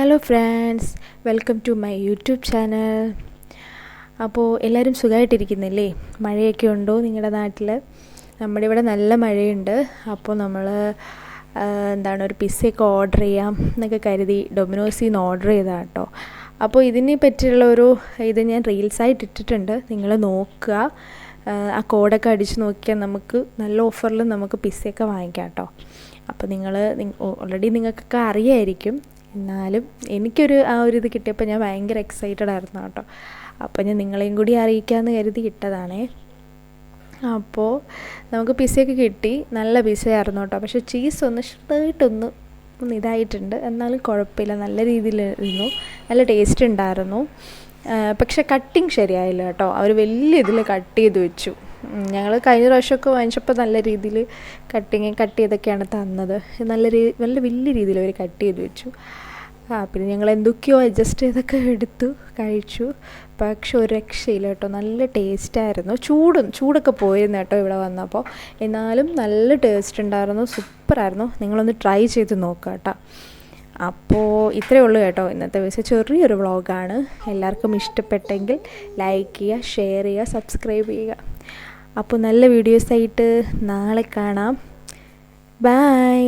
Hello friends, welcome to my YouTube channel. അപ്പോൾ എല്ലാവരും സുഖമായിട്ടിരിക്കുന്നില്ലേ? മഴയൊക്കെ ഉണ്ടോ നിങ്ങളുടെ നാട്ടിൽ? നമ്മുടെ ഇവിടെ നല്ല മഴയുണ്ട്. അപ്പോൾ നമ്മൾ ഒരു പിസ്സയൊക്കെ ഓർഡർ ചെയ്യാം എന്നൊക്കെ കരുതി ഡൊമിനോസിൽ നിന്ന് ഓർഡർ ചെയ്തതാണ് കേട്ടോ. അപ്പോൾ ഇതിനെ പറ്റിയുള്ള ഇത് ഞാൻ റീൽസായിട്ട് ഇട്ടിട്ടുണ്ട്, നിങ്ങൾ നോക്കുക. ആ കോഡൊക്കെ അടിച്ച് നോക്കിയാൽ നമുക്ക് നല്ല ഓഫറിൽ നമുക്ക് പിസ്സയൊക്കെ വാങ്ങിക്കാം കേട്ടോ. അപ്പോൾ ഓൾറെഡി നിങ്ങൾക്കൊക്കെ അറിയായിരിക്കും, എന്നാലും എനിക്കൊരു ഇത് കിട്ടിയപ്പോൾ ഞാൻ ഭയങ്കര എക്സൈറ്റഡ് ആയിരുന്നു കേട്ടോ. അപ്പോൾ ഞാൻ നിങ്ങളെയും കൂടി അറിയിക്കാമെന്ന് കരുതി ഇട്ടതാണേ. അപ്പോൾ നമുക്ക് പിസ്സയൊക്കെ കിട്ടി, നല്ല പിസ്സയായിരുന്നു കേട്ടോ. പക്ഷേ ചീസ് ചെറുതായിട്ടൊന്ന് ഇതായിട്ടുണ്ട്, എന്നാലും കുഴപ്പമില്ല, നല്ല രീതിയിലിരുന്നു, നല്ല ടേസ്റ്റ് ഉണ്ടായിരുന്നു. പക്ഷേ കട്ടിങ് ശരിയായില്ല കേട്ടോ. അവർ വലിയ ഇതിൽ കട്ട് ചെയ്ത് വെച്ചു. ഞങ്ങൾ കഴിഞ്ഞ പ്രാവശ്യമൊക്കെ വാങ്ങിച്ചപ്പോൾ നല്ല രീതിയിൽ കട്ട് ചെയ്തൊക്കെയാണ് തന്നത്. നല്ല വലിയ രീതിയിൽ അവർ കട്ട് ചെയ്ത് വെച്ചു. പിന്നെ ഞങ്ങൾ എന്തൊക്കെയോ അഡ്ജസ്റ്റ് ചെയ്തൊക്കെ എടുത്തു കഴിച്ചു. പക്ഷെ ഒരു രക്ഷയില്ല കേട്ടോ, നല്ല ടേസ്റ്റായിരുന്നു. ചൂടൊക്കെ പോയിരുന്നു കേട്ടോ ഇവിടെ വന്നപ്പോൾ, എന്നാലും നല്ല ടേസ്റ്റ് ഉണ്ടായിരുന്നു, സൂപ്പറായിരുന്നു. നിങ്ങളൊന്ന് ട്രൈ ചെയ്ത് നോക്കുക കേട്ടോ. അപ്പോൾ ഇത്രയേ ഉള്ളൂ കേട്ടോ ഇന്നത്തെ ദിവസം, ചെറിയൊരു വ്ളോഗാണ്. എല്ലാവർക്കും ഇഷ്ടപ്പെട്ടെങ്കിൽ ലൈക്ക് ചെയ്യുക, ഷെയർ ചെയ്യുക, സബ്സ്ക്രൈബ് ചെയ്യുക. അപ്പോൾ നല്ല വീഡിയോസായിട്ട് നാളെ കാണാം. ബൈ.